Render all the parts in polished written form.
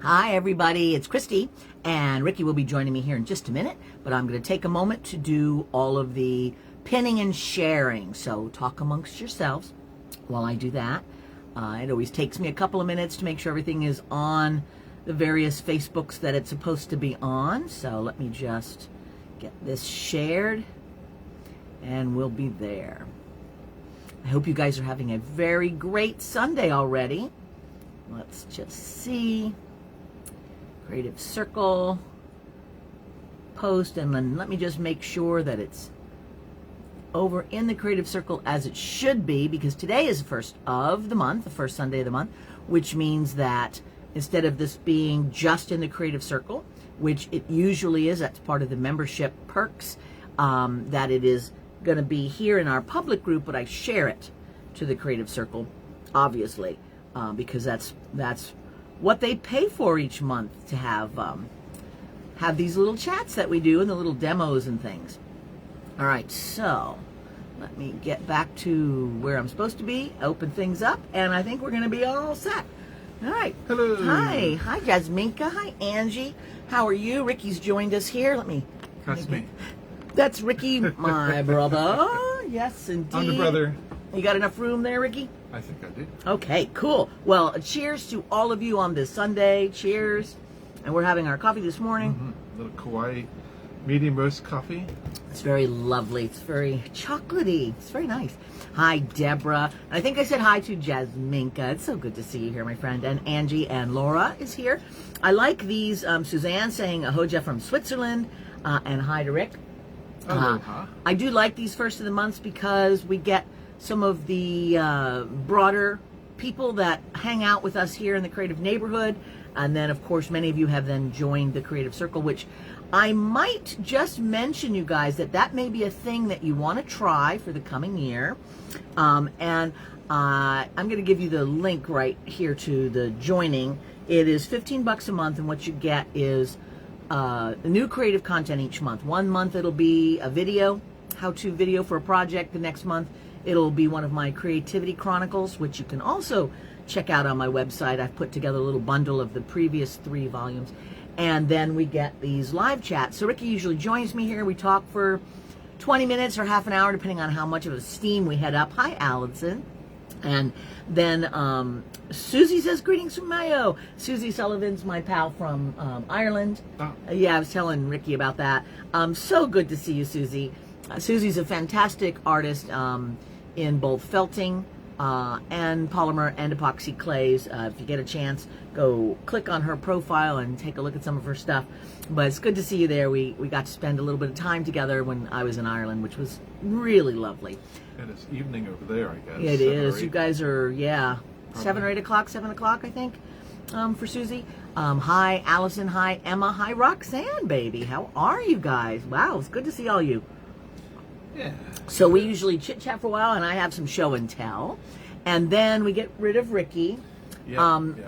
Hi everybody, it's Christi, and Ricky will be joining me here in just a minute, but I'm going to take a moment to do all of the pinning and sharing, so talk amongst yourselves while I do that. It always takes me a couple of minutes to make sure everything is on the various Facebooks that it's supposed to be on, so let me just get this shared, and we'll be there. I hope you guys are having a very great Sunday already. Let's just see. Creative Circle post, and then let me just make sure that it's over in the Creative Circle as it should be, because today is the first of the month, the first Sunday of the month, which means that instead of this being just in the Creative Circle, which it usually is, that's part of the membership perks, that it is going to be here in our public group, but I share it to the Creative Circle, obviously, because that's what they pay for each month, to have these little chats that we do and the little demos and things. All right, so let me get back to where I'm supposed to be, open things up, and I think we're going to be all set. All right. Hello. Hi Jasminka. Hi Angie. How are you? Ricky's joined us here. That's me. That's Ricky, my brother. Yes, indeed. I'm the brother. You got enough room there, Ricky? I think I do. Okay, cool. Well, cheers to all of you on this Sunday. Cheers. And we're having our coffee this morning. Little Kauai medium roast coffee. It's very lovely. It's very chocolatey. It's very nice. Hi, Deborah. I think I said hi to Jasminka. It's so good to see you here, my friend. And Angie and Laura is here. I like these. Suzanne saying Ahoja from Switzerland. And hi to Rick. I do like these first of the months because we get some of the broader people that hang out with us here in the creative neighborhood. And then, of course, many of you have then joined the Creative Circle, which I might just mention, you guys, that may be a thing that you want to try for the coming year. And I'm going to give you the link right here to the joining. It is $15 a month, and what you get is new creative content each month. One month it'll be a video, how-to video for a project. The next month it'll be one of my creativity chronicles, which you can also check out on my website. I've put together a little bundle of the previous 3 volumes. And then we get these live chats. So Ricky usually joins me here. We talk for 20 minutes or half an hour, depending on how much of a steam we head up. Hi, Allison. And then Susie says, greetings from Mayo. Susie Sullivan's my pal from Ireland. Oh. Yeah, I was telling Ricky about that. So good to see you, Susie. Susie's a fantastic artist in both felting and polymer and epoxy clays. If you get a chance, go click on her profile and take a look at some of her stuff. But it's good to see you there. We got to spend a little bit of time together when I was in Ireland, which was really lovely. And it's evening over there, I guess. It 7 or is. 8. You guys are, yeah, 7 or 8 o'clock, 7 o'clock, I think, for Susie. Hi, Allison. Hi, Emma. Hi, Roxanne, baby. How are you guys? Wow, it's good to see all you. Yeah. So we usually chit-chat for a while, and I have some show and tell. And then we get rid of Ricky,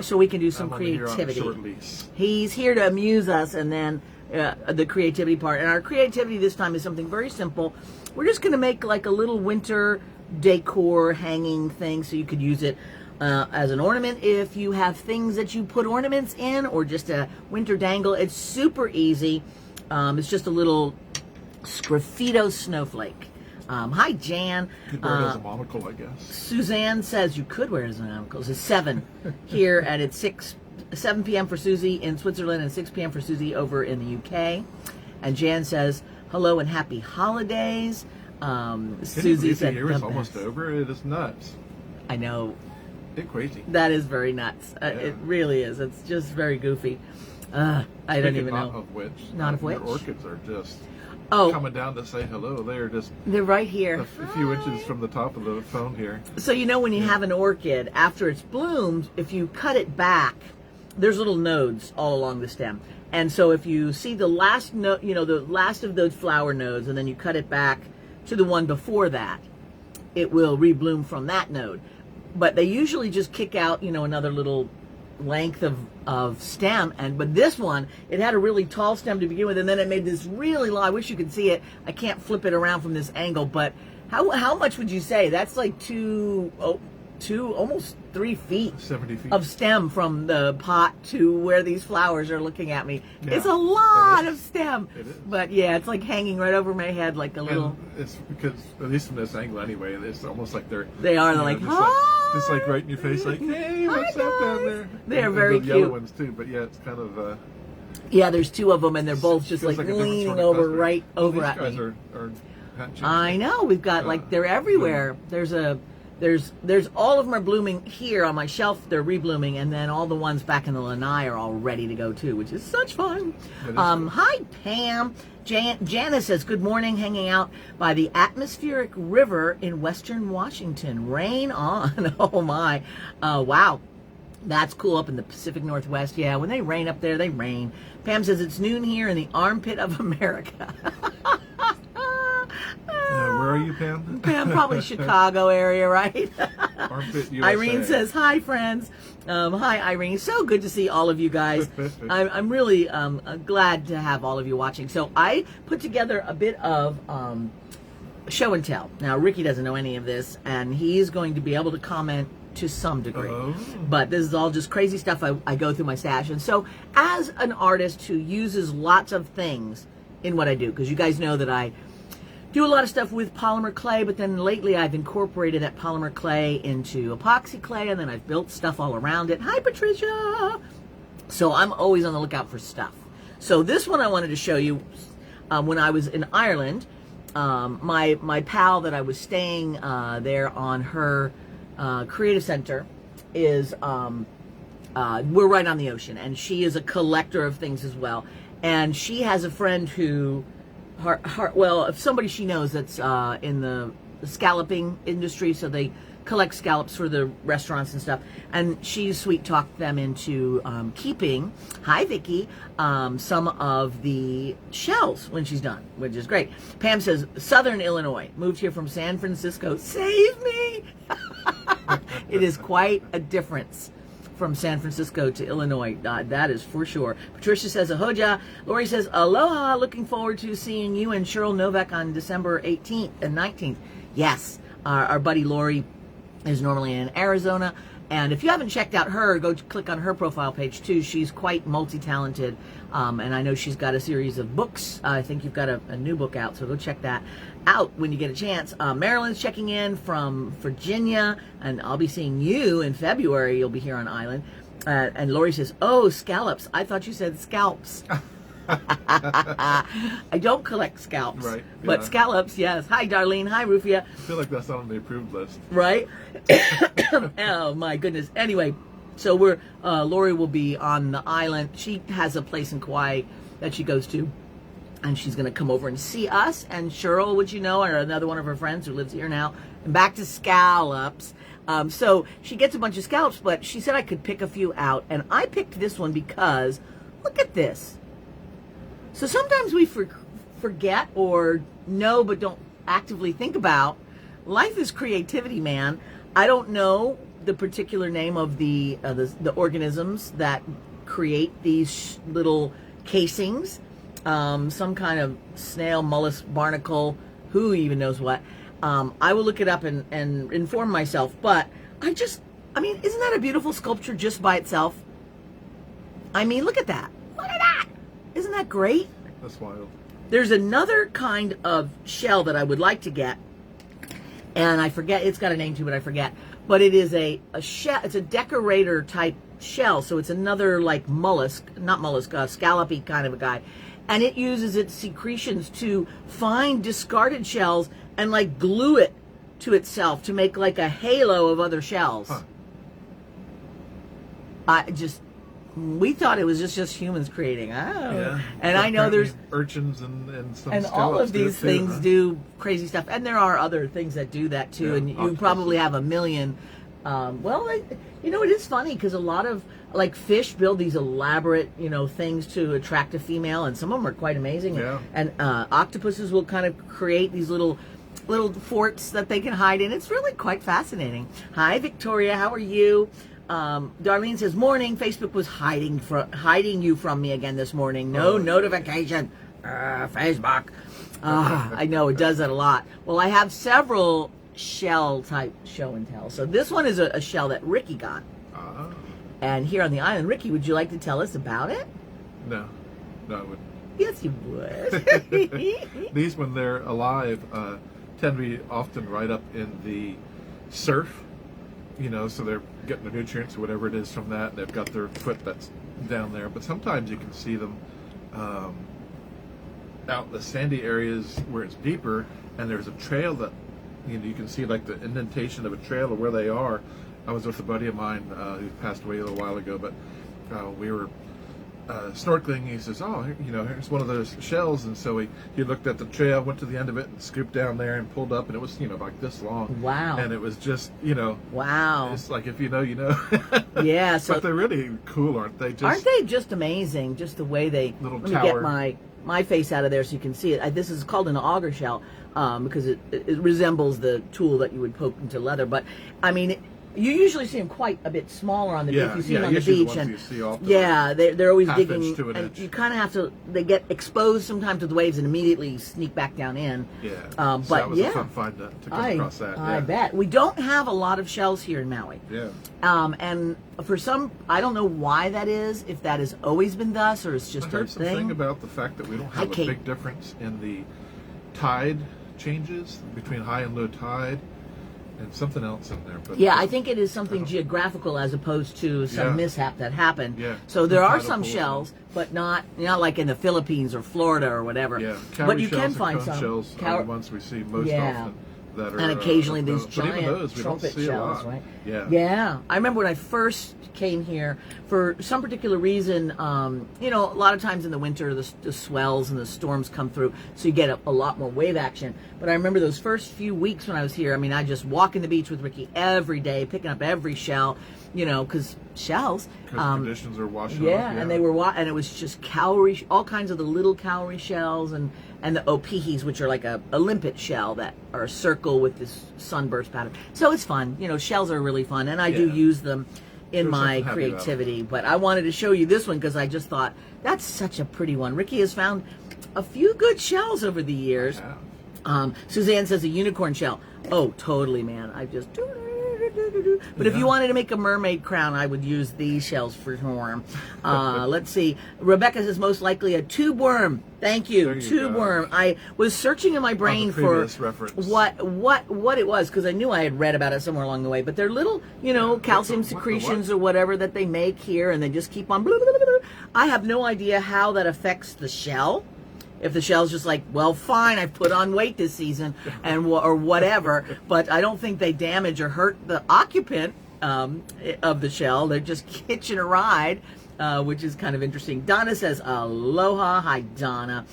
so we can do some creativity. Here on a short lease. He's here to amuse us, and then the creativity part. And our creativity this time is something very simple. We're just going to make like a little winter decor hanging thing, so you could use it as an ornament if you have things that you put ornaments in, or just a winter dangle. It's super easy. It's just a little Sgraffito snowflake. Hi, Jan. You could wear it as a monocle, I guess. Suzanne says you could wear it as a monocle. It's 7 here, and it's 7 p.m. for Susie in Switzerland and 6 p.m. for Susie over in the UK. And Jan says, hello and happy holidays. Susie said, the year is almost over. It is nuts. I know. It's crazy. That is very nuts. Yeah. It really is. It's just very goofy. I don't even know. Not of which. Not of which. Your orchids are just coming down to say hello. They're right here. A few inches from the top of the phone here. So you know when you have an orchid, after it's bloomed, if you cut it back, there's little nodes all along the stem. And so if you see the last node, the last of those flower nodes, and then you cut it back to the one before that, it will rebloom from that node. But they usually just kick out, another little length of stem, but this one, it had a really tall stem to begin with, and then it made this really long. I wish you could see it. I can't flip it around from this angle, but how much would you say that's like 2 almost 3 feet 70 feet. of stem from the pot to where these flowers are looking at me. Yeah, it's a lot it of stem. It is. But yeah, it's like hanging right over my head like a little. And it's because, at least from this angle anyway, it's almost like they're like, hi! just like right in your face, like, hey, what's up down there? They're and very the cute. yellow ones too, but yeah, it's kind of. Yeah, there's 2 of them, and they're both just feels like a different leaning sort of over cluster. right Well, over these at guys me. are hatching. I know, we've got like they're everywhere. There's all of them are blooming here on my shelf. They're reblooming, and then all the ones back in the lanai are all ready to go too, which is such fun. Cool. Hi Pam. Janice says good morning, hanging out by the atmospheric river in Western Washington. Rain on. Oh my, wow. That's cool up in the Pacific Northwest. Yeah, when they rain up there, they rain. Pam says it's noon here in the armpit of America. Where are you, Pam? Pam, probably Chicago area, right? Armpit, USA. Irene says, hi, friends. Hi, Irene. So good to see all of you guys. I'm really glad to have all of you watching. So I put together a bit of show and tell. Now, Ricky doesn't know any of this, and he's going to be able to comment to some degree. But this is all just crazy stuff I go through my stash. And so as an artist who uses lots of things in what I do, because you guys know that I do a lot of stuff with polymer clay, but then lately I've incorporated that polymer clay into epoxy clay, and then I've built stuff all around it. Hi, Patricia! So I'm always on the lookout for stuff. So this one I wanted to show you when I was in Ireland. My pal that I was staying there on her creative center is, we're right on the ocean, and she is a collector of things as well. And she has a friend who, if somebody she knows that's in the scalloping industry, so they collect scallops for the restaurants and stuff, and she sweet talked them into keeping, hi Vicky, some of the shells when she's done, which is great. Pam says, Southern Illinois, moved here from San Francisco, save me! It is quite a difference from San Francisco to Illinois. That is for sure. Patricia says, ahoja. Lori says, aloha. Looking forward to seeing you and Cheryl Novak on December 18th and 19th. Yes, our buddy Lori is normally in Arizona. And if you haven't checked out her, go click on her profile page too. She's quite multi-talented. And I know she's got a series of books. I think you've got a new book out, so go check that out when you get a chance. Marilyn's checking in from Virginia, and I'll be seeing you in February. You'll be here on Island. And Lori says, oh, scallops. I thought you said scalps. I don't collect scalps, right, but scallops, yes. Hi, Darlene. Hi, Rufia. I feel like that's not on the approved list. Right? Oh, my goodness. Anyway, so Lori will be on the island. She has a place in Kauai that she goes to, and she's going to come over and see us. And Cheryl, which you know, are another one of her friends who lives here now. And back to scallops. So she gets a bunch of scallops, but she said I could pick a few out. And I picked this one because, look at this. So sometimes we forget or know but don't actively think about. Life is creativity, man. I don't know the particular name of the organisms that create these little casings. Some kind of snail, mollusk, barnacle, who even knows what. I will look it up and inform myself. But I mean, isn't that a beautiful sculpture just by itself? I mean, look at that. Look at that. Isn't that great? That's wild. There's another kind of shell that I would like to get, and I forget, it's got a name too, but I forget. But it is a shell, it's a decorator type shell, so it's another like mollusk, not mollusk, scallopy kind of a guy. And it uses its secretions to find discarded shells and like glue it to itself to make like a halo of other shells. Huh. We thought it was just humans creating. Oh, yeah. And I know there's urchins and some and all of these things do crazy stuff, and there are other things that do that too. Yeah, and you probably have a million. You know, it is funny because a lot of like fish build these elaborate, things to attract a female, and some of them are quite amazing. Yeah. And octopuses will kind of create these little forts that they can hide in. It's really quite fascinating. Hi, Victoria. How are you? Darlene says, morning. Facebook was hiding you from me again this morning. No notification. Facebook. I know it does that a lot. Well, I have several shell type show and tell. So this one is a shell that Ricky got. And here on the island, Ricky, would you like to tell us about it? No, I wouldn't. Yes, you would. These, when they're alive, tend to be often right up in the surf, so they're getting the nutrients or whatever it is from that, and they've got their foot that's down there. But sometimes you can see them out in the sandy areas where it's deeper, and there's a trail that, you can see like the indentation of a trail of where they are. I was with a buddy of mine who passed away a little while ago, but we were snorkeling. He says, here's one of those shells. And so he looked at the trail, went to the end of it, and scooped down there and pulled up, and it was, like this long. Wow. And it was just, wow. It's like, if you know, you know. Yeah. So but they're really cool, aren't they? Aren't they just amazing? Just the way they, little let tower. me get my face out of there so you can see it. This is called an auger shell because it resembles the tool that you would poke into leather. But, I mean, you usually see them quite a bit smaller on the beach. You see them on the beach, and they're always digging. To an and inch. you kind of have to. They get exposed sometimes to the waves and immediately sneak back down in. Yeah. But so that was a fun find to come across that. I bet we don't have a lot of shells here in Maui. Yeah. And for some, I don't know why that is. If that has always been thus, or it's just I heard a something thing about the fact that we don't have a big difference in the tide changes between high and low tide. And something else in there. But yeah, I think it is something geographical as opposed to some mishap that happened. Yeah. So there are some shells, but not like in the Philippines or Florida or whatever. Yeah. But you can find cone some shells are the ones we see most often. That are, and occasionally these but even giant those, we trumpet don't see shells, a lot. right? Yeah. Yeah. I remember when I first came here, for some particular reason, a lot of times in the winter, the swells and the storms come through, so you get a lot more wave action. But I remember those first few weeks when I was here, I mean, I just walk in the beach with Ricky every day, picking up every shell, because shells. Because conditions are washing up. Yeah, and they were and it was just cowrie, all kinds of the little cowrie shells, and the opihis, which are like a limpet shell that are a circle with this sunburst pattern. So it's fun. Shells are really fun, and I do use them in my creativity. But I wanted to show you this one because I just thought that's such a pretty one. Ricky has found a few good shells over the years. Suzanne says a unicorn shell. Oh, totally, man. I just. But if you wanted to make a mermaid crown, I would use these shells for sure. Let's see. Rebecca says most likely a tube worm. Thank you, tube worm. I was searching in my brain for what it was because I knew I had read about it somewhere along the way. But they're little, calcium secretions or whatever that they make here, and they just keep on. Blah, blah, blah, blah. I have no idea how that affects the shell. If the shell's just like, well, fine, I've put on weight this season, or whatever, but I don't think they damage or hurt the occupant of the shell. They're just hitching a ride, which is kind of interesting. Donna says, aloha. Hi, Donna.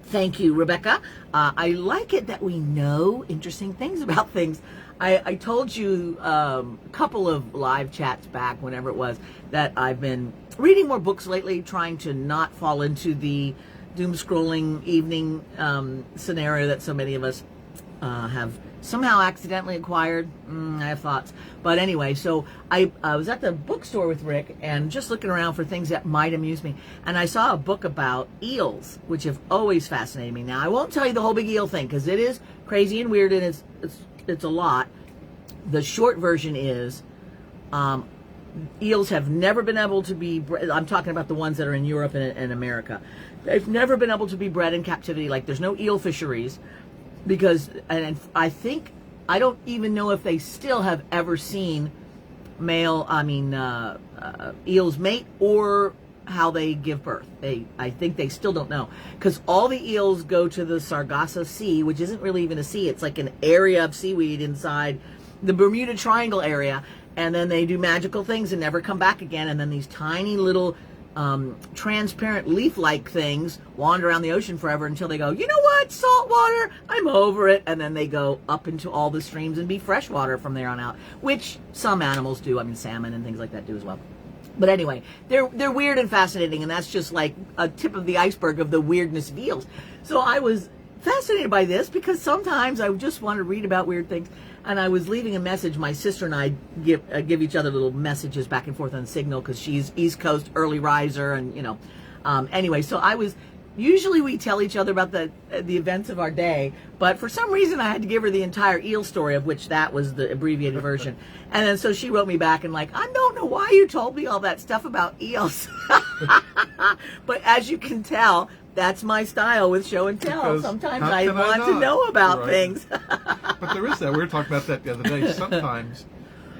Thank you, Rebecca. I like it that we know interesting things about things. I told you a couple of live chats back, whenever it was, that I've been reading more books lately, trying to not fall into the doom scrolling evening scenario that so many of us have somehow accidentally acquired. I have thoughts. But anyway, so I was at the bookstore with Rick and just looking around for things that might amuse me. And I saw a book about eels, which have always fascinated me. Now, I won't tell you the whole big eel thing because it is crazy and weird, and it's a lot. The short version is eels have never been able to be I'm talking about the ones that are in Europe and America. They've never been able to be bred in captivity. Like, there's no eel fisheries because, and I don't even know if they still have ever seen eels mate or how they give birth. I think they still don't know, because all the eels go to the Sargasso Sea, which isn't really even a sea. It's like an area of seaweed inside the Bermuda Triangle area, and then they do magical things and never come back again. And then these tiny little transparent leaf-like things wander around the ocean forever until they go, you know what, salt water, I'm over it. And then they go up into all the streams and be freshwater from there on out, which some animals do. I mean, salmon and things like that do as well. But anyway, they're weird and fascinating, and that's just like a tip of the iceberg of the weirdness of eels. So I was fascinated by this because sometimes I just want to read about weird things. And I was leaving a message. My sister and I give each other little messages back and forth on Signal because she's East Coast early riser, and anyway. So I was Usually we tell each other about the events of our day, but for some reason I had to give her the entire eel story, of which that was the abbreviated version. And then so she wrote me back and like, I don't know why you told me all that stuff about eels. But as you can tell, that's my style with show and tell. Because sometimes how I can I want to not? know about Right. things. But there is that. We were talking about that the other day. Sometimes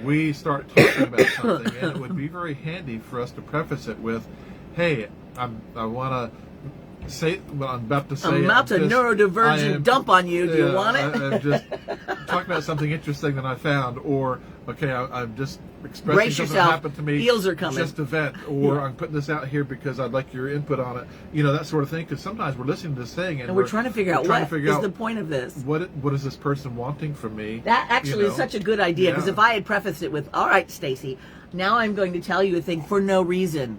we start talking about something, and it would be very handy for us to preface it with, "Hey, I want to say what I'm about to say. I'm about to neurodivergent dump on you. Do you want it?" I'm just talking about something interesting that I found, or okay, I'm just expressing Brace something yourself. that happened to me. Eels are coming. Just a vent, or I'm putting this out here because I'd like your input on it. You know, that sort of thing. Because sometimes we're listening to this thing and we're trying to figure out what is the point of this. What is this person wanting from me? That actually is such a good idea, because Yeah. if I had prefaced it with, all right, Stacy, now I'm going to tell you a thing for no reason,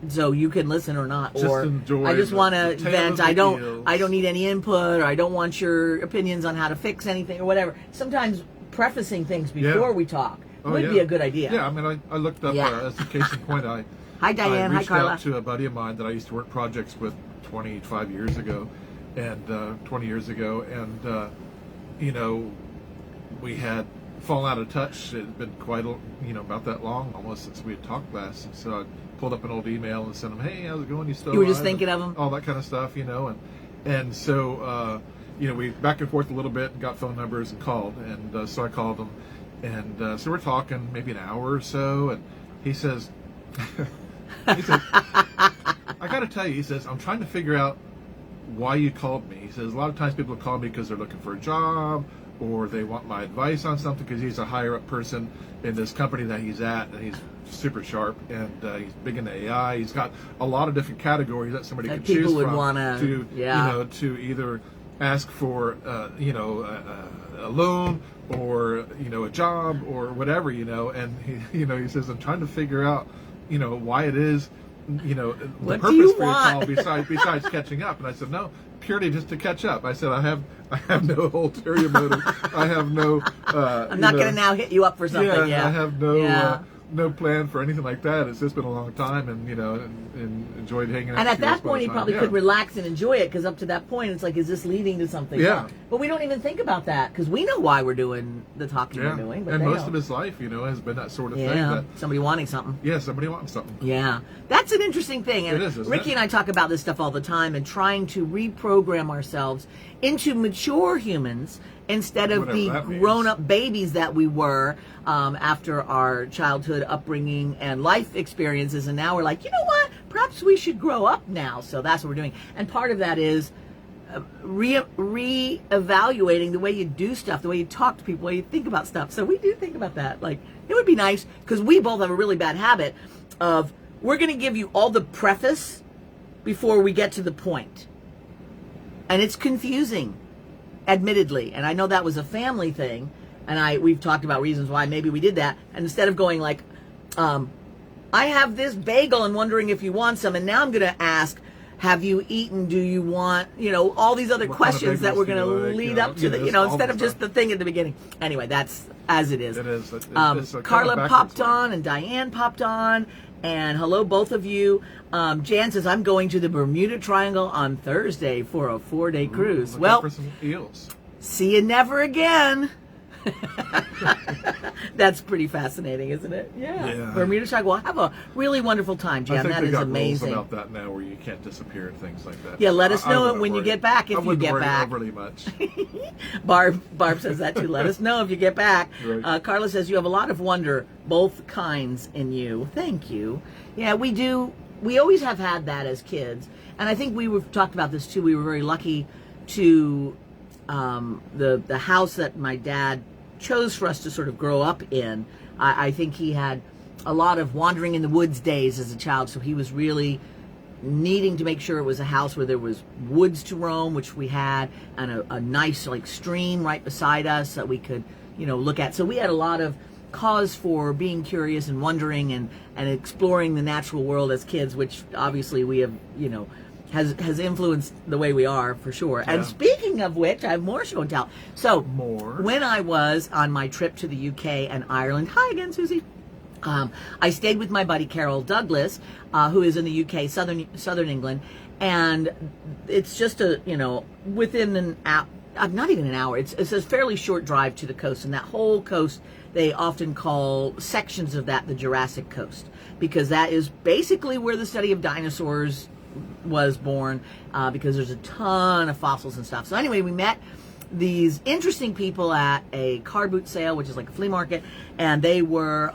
so you can listen or not, Just or enjoy I just the- want the to tale vent. of the I don't eels. need any input, or I don't want your opinions on how to fix anything or whatever. Sometimes prefacing things before we talk would be a good idea. Yeah, I mean, I looked up as a case in point. Hi, Diane. I Hi, reached Carla. out to a buddy of mine that I used to work projects with 25 years ago, and 20 years ago, and you know, we had fallen out of touch. It had been quite about that long almost since we had talked last, and so I pulled up an old email and sent him, "Hey, how's it going? You still?" You were just alive?" thinking of him? All that kind of stuff, and so we back and forth a little bit and got phone numbers and called, and so I called him, and so we're talking maybe an hour or so, and he says, "I got to tell you," he says, "I'm trying to figure out why you called me." He says, "A lot of times people call me because they're looking for a job, or they want my advice on something, because he's a higher up person in this company that he's at, and he's super sharp, and he's big into AI. He's got a lot of different categories that somebody That could people choose would from wanna- to either ask for a loan, or a job, or whatever, and he says, I'm trying to figure out why it is, the What purpose do you for your want? call besides catching up. And I said, no, purely just to catch up. I said, I have no ulterior motive. I have no I'm not going to now hit you up for something. Yeah, I have no plan for anything like that. It's just been a long time, and and enjoyed hanging out. And at with you that this point, he time. probably could relax and enjoy it, because up to that point, it's like, is this leading to something? Yeah. But we don't even think about that, because we know why we're doing the talking we're doing. But and they most don't. of his life, has been that sort of thing. Yeah, That, somebody wanting something. somebody wants something. Yeah, that's an interesting thing. And It is, isn't Ricky it? and I talk about this stuff all the time, and trying to reprogram ourselves into mature humans instead of Whatever the that means. grown-up babies that we were after our childhood upbringing and life experiences. And now we're like, you know what? Perhaps we should grow up now. So that's what we're doing. And part of that is re-evaluating the way you do stuff, the way you talk to people, the way you think about stuff. So we do think about that. Like, it would be nice, because we both have a really bad habit of, we're going to give you all the preface before we get to the point. And it's confusing, admittedly. And I know that was a family thing, and we've talked about reasons why maybe we did that. And instead of going like, I have this bagel and wondering if you want some, and now I'm going to ask, have you eaten? Do you want, all these other What kind of questions that bagels we're do going you to like? lead Yeah, up to the, just all instead the of just the time. thing at the beginning. Anyway, that's as it is. It is. It's a kind Carla of popped backwards on, and Diane popped on, and hello, both of you. Jan says, I'm going to the Bermuda Triangle on Thursday for a 4-day cruise. Look Well, out for some eels. see you never again. That's pretty fascinating, isn't it? Yeah. Bermuda Triangle. Well, have a really wonderful time, I Jan. think That they is got amazing. rules about that now, where you can't disappear and things like that. Yeah, let us I know wouldn't when you worry. get back, if I you wouldn't get worry back. overly much. Barb says that too. Let us know if you get back. Right. Carla says, you have a lot of wonder, both kinds, in you. Thank you. Yeah, we do. We always have had that as kids. And I think we've talked about this too. We were very lucky to the house that my dad chose for us to sort of grow up in. I think he had a lot of wandering in the woods days as a child, so he was really needing to make sure it was a house where there was woods to roam, which we had, and a nice like stream right beside us that we could look at. So we had a lot of cause for being curious and wondering and exploring the natural world as kids, which obviously we have has influenced the way we are, for sure. Yeah. And speaking of which, I have more show and tell. So More. when I was on my trip to the UK and Ireland, hi again, Susie. I stayed with my buddy Carol Douglas, who is in the UK, southern England, and it's just within an hour, not even an hour. It's a fairly short drive to the coast, and that whole coast they often call sections of that the Jurassic Coast, because that is basically where the study of dinosaurs was born, because there's a ton of fossils and stuff. So anyway, we met these interesting people at a car boot sale, which is like a flea market, and they were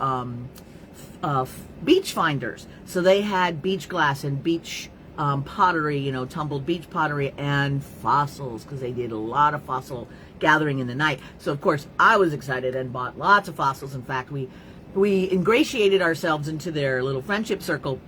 beach finders. So they had beach glass and beach pottery, tumbled beach pottery, and fossils, because they did a lot of fossil gathering in the night. So of course I was excited and bought lots of fossils. In fact, we ingratiated ourselves into their little friendship circle,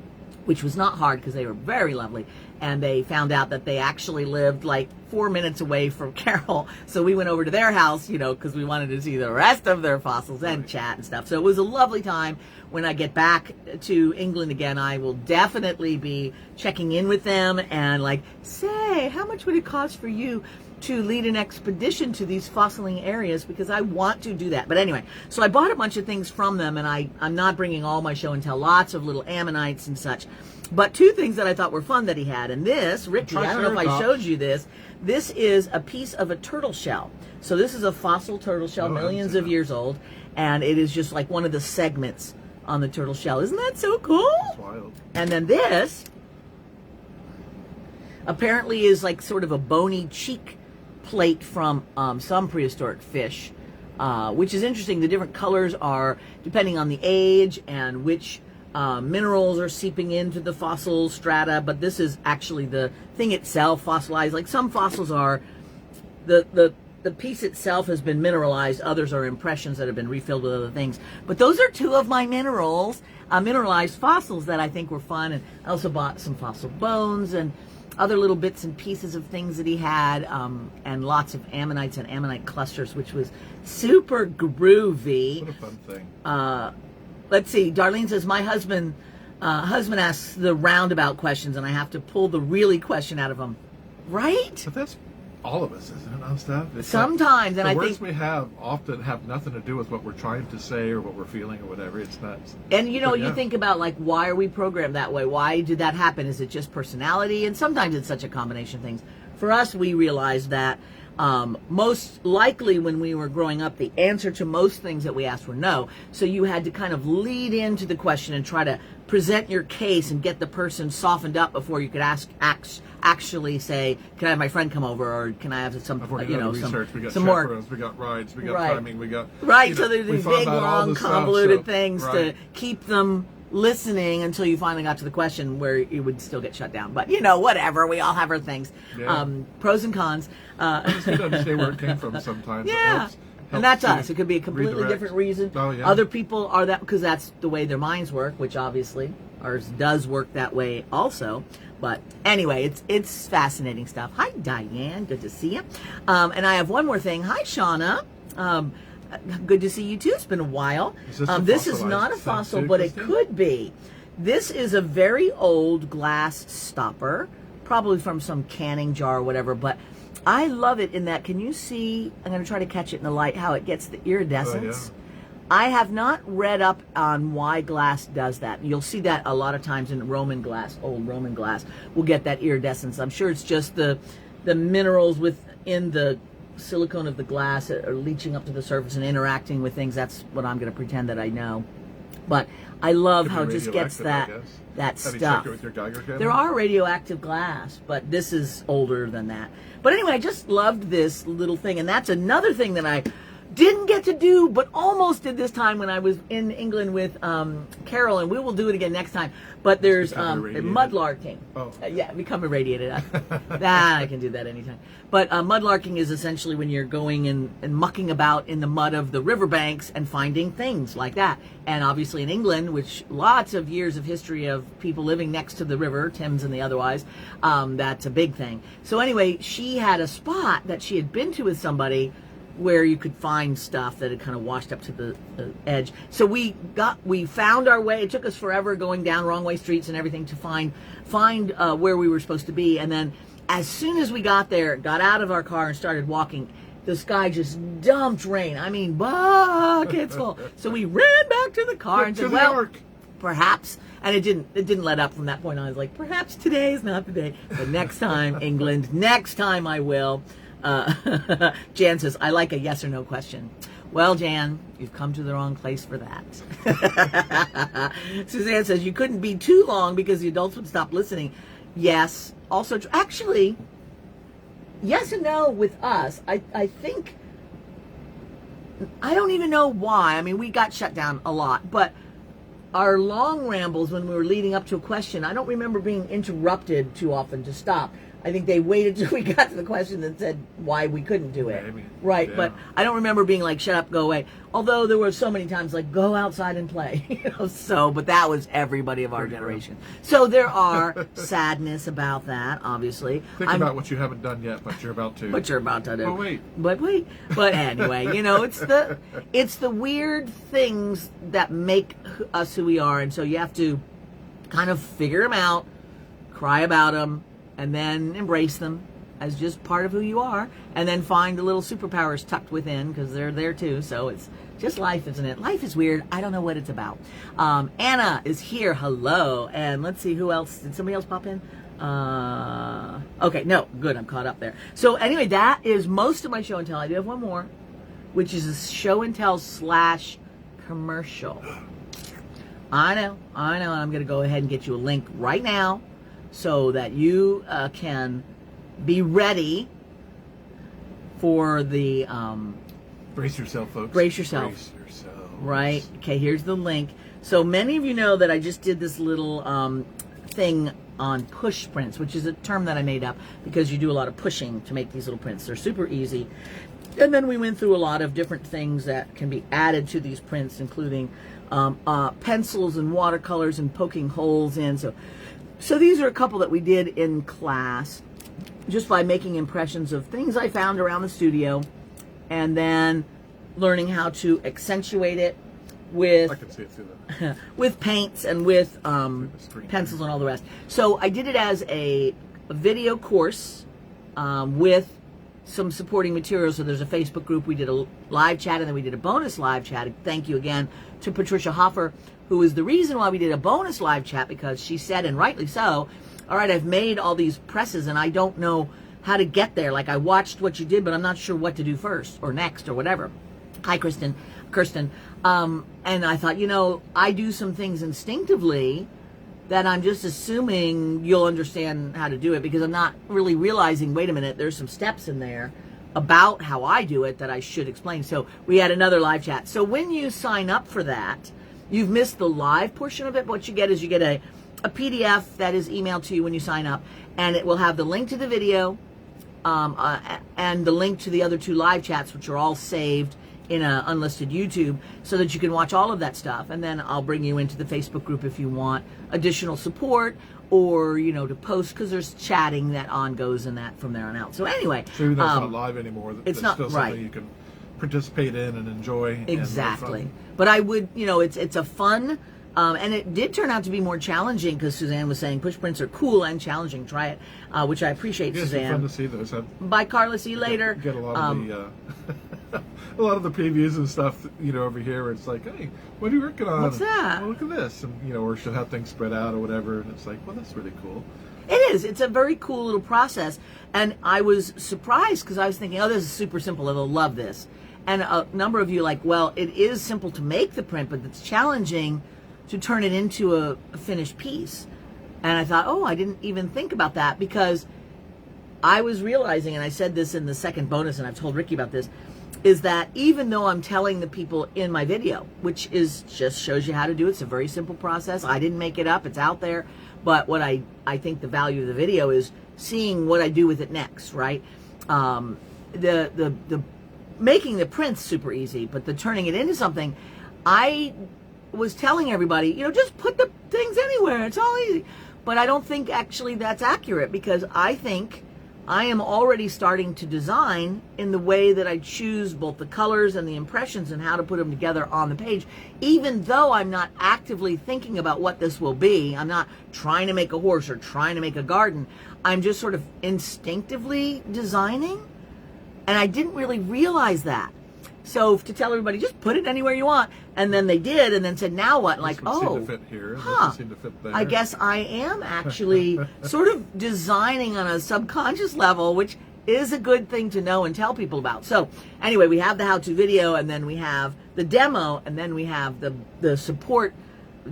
which was not hard because they were very lovely. And they found out that they actually lived like 4 minutes away from Carol. So we went over to their house, because we wanted to see the rest of their fossils and chat and stuff. So it was a lovely time. When I get back to England again, I will definitely be checking in with them and say, how much would it cost for you to lead an expedition to these fossiling areas, because I want to do that. But anyway, so I bought a bunch of things from them, and I'm not bringing all my show and tell, lots of little ammonites and such. But two things that I thought were fun that he had, and this, Ricky, I don't know if I showed you this. This is a piece of a turtle shell. So this is a fossil turtle shell, millions of years old, and it is just like one of the segments on the turtle shell. Isn't that so cool? That's wild. And then this apparently is like sort of a bony cheek plate from some prehistoric fish, which is interesting. The different colors are depending on the age and which minerals are seeping into the fossil strata, but this is actually the thing itself fossilized. Like some fossils are, the piece itself has been mineralized, others are impressions that have been refilled with other things. But those are two of my mineralized fossils that I think were fun. And I also bought some fossil bones and other little bits and pieces of things that he had, and lots of ammonites and ammonite clusters, which was super groovy. What a fun thing. Let's see. Darlene says, my husband asks the roundabout questions, and I have to pull the really question out of him. Right? But that's all of us, isn't it, on stuff? Sometimes, and I think the words we have often have nothing to do with what we're trying to say or what we're feeling or whatever. It's nuts. And you think about why are we programmed that way? Why did that happen? Is it just personality? And sometimes it's such a combination of things. For us, we realized that most likely when we were growing up, the answer to most things that we asked were no. So you had to kind of lead into the question and try to present your case and get the person softened up before you could actually say, can I have my friend come over, or can I have some, research, we got some more, we got rides, we got timing, we got so there's these big, long, convoluted things to keep them listening until you finally got to the question where you would still get shut down. But whatever, we all have our things. Yeah. Pros and cons. It's good to understand where it came from sometimes. Yeah. And that's us. It could be a completely different reason. Oh, yeah. Other people are that because that's the way their minds work, which obviously ours does work that way also. But anyway, it's fascinating stuff. Hi, Diane. Good to see you. And I have one more thing. Hi, Shauna. Good to see you too. It's been a while. This is not a fossil, but it could be. This is a very old glass stopper, probably from some canning jar or whatever, but I love it in that, can you see, I'm going to try to catch it in the light, how it gets the iridescence? I have not read up on why glass does that. You'll see that a lot of times in Roman glass, old Roman glass, will get that iridescence. I'm sure it's just the minerals within the silicone of the glass are leaching up to the surface and interacting with things. That's what I'm going to pretend that I know. But I love how it just gets that stuff. With your Geiger counter? There are radioactive glass, but this is older than that. But anyway, I just loved this little thing, and that's another thing that I didn't get to do, but almost did this time when I was in England with Carol, and we will do it again next time. But there's mudlarking. Oh. Become irradiated. I can do that anytime. But mudlarking is essentially when you're going and mucking about in the mud of the riverbanks and finding things like that. And obviously in England, which lots of years of history of people living next to the river, Thames and the otherwise, that's a big thing. So anyway, she had a spot that she had been to with somebody where you could find stuff that had kind of washed up to the edge. So we found our way. It took us forever going down wrong way streets and everything to find where we were supposed to be. And then as soon as we got there, got out of our car and started walking, the sky just dumped rain. I mean, buckets full. So we ran back to the car and said, well, perhaps, and it didn't let up from that point on. I was like, perhaps today is not the day, but next time, England, next time I will. Jan says, I like a yes or no question. Well, Jan, you've come to the wrong place for that. Suzanne says, you couldn't be too long because the adults would stop listening. Yes, also, actually, yes and no with us. I think, I don't even know why. I mean, we got shut down a lot, but our long rambles when we were leading up to a question, I don't remember being interrupted too often to stop. I think they waited till we got to the question and said why we couldn't do it. Maybe. Right, Yeah. but I don't remember being like, shut up, go away. Although there were so many times like, go outside and play. But that was everybody of our generation. So there are sadness about that, obviously. Think about what you haven't done yet, but you're about to. But you're about to do. Oh, wait. But anyway, it's the weird things that make us who we are. And so you have to kind of figure them out, cry about them, and then embrace them as just part of who you are, and then find the little superpowers tucked within, because they're there too. So it's just life, isn't it? Life is weird. I don't know what it's about. Anna is here. Hello. And let's see who else. Did somebody else pop in? Okay, no, good. I'm caught up there. So anyway, that is most of my show and tell. I do have one more, which is a show and tell / commercial. I know. And I'm going to go ahead and get you a link right now, so that you can be ready for the... brace yourself, folks. Brace yourself. Brace yourself. Right. Okay, here's the link. So many of you know that I just did this little thing on push prints, which is a term that I made up because you do a lot of pushing to make these little prints. They're super easy. And then we went through a lot of different things that can be added to these prints, including pencils and watercolors and poking holes in. So these are a couple that we did in class just by making impressions of things I found around the studio and then learning how to accentuate it with, I can see it through that. with paints and with pencils and all the rest. So I did it as a video course with some supporting materials. So there's a Facebook group. We did a live chat, and then we did a bonus live chat. Thank you again to Patricia Hoffer, who is the reason why we did a bonus live chat, because she said, and rightly so, all right, I've made all these presses and I don't know how to get there. Like, I watched what you did, but I'm not sure what to do first or next or whatever. Hi, Kirsten. And I thought, I do some things instinctively that I'm just assuming you'll understand how to do it, because I'm not really realizing, wait a minute, there's some steps in there about how I do it that I should explain. So we had another live chat. So when you sign up for that, you've missed the live portion of it. What you get is you get a PDF that is emailed to you when you sign up, and it will have the link to the video and the link to the other 2 live chats, which are all saved in an unlisted YouTube, so that you can watch all of that stuff. And then I'll bring you into the Facebook group if you want additional support, or to post, because there's chatting that goes in that from there on out. So anyway, So even though it's not live anymore, it's that's not still right. something you can participate in and enjoy. Exactly. And But I would, it's a fun, and it did turn out to be more challenging, because Suzanne was saying push prints are cool and challenging. Try it, which I appreciate, it's Suzanne. fun to see those. Bye, Carla. See you later. Get a lot of the a lot of the previews and stuff, over here, where it's like, hey, what are you working on? What's that? Well, look at this, and or she'll have things spread out or whatever, and it's like, well, that's really cool. It is. It's a very cool little process, and I was surprised, because I was thinking, oh, this is super simple, and they'll love this. And a number of you like, well, it is simple to make the print, but it's challenging to turn it into a finished piece. And I thought, oh, I didn't even think about that, because I was realizing, and I said this in the second bonus, and I've told Ricky about this, is that even though I'm telling the people in my video, which is just shows you how to do it, it's a very simple process. I didn't make it up. It's out there. But what I think the value of the video is seeing what I do with it next, right? The making the prints super easy, but the turning it into something, I was telling everybody, just put the things anywhere. It's all easy. But I don't think actually that's accurate, because I think I am already starting to design in the way that I choose both the colors and the impressions and how to put them together on the page, even though I'm not actively thinking about what this will be. I'm not trying to make a horse or trying to make a garden. I'm just sort of instinctively designing. And I didn't really realize that. So to tell everybody, just put it anywhere you want. And then they did, and then said, now what? Like, This would seem to fit here. This would seem to fit there. I guess I am actually sort of designing on a subconscious level, which is a good thing to know and tell people about. So anyway, we have the how-to video, and then we have the demo, and then we have the support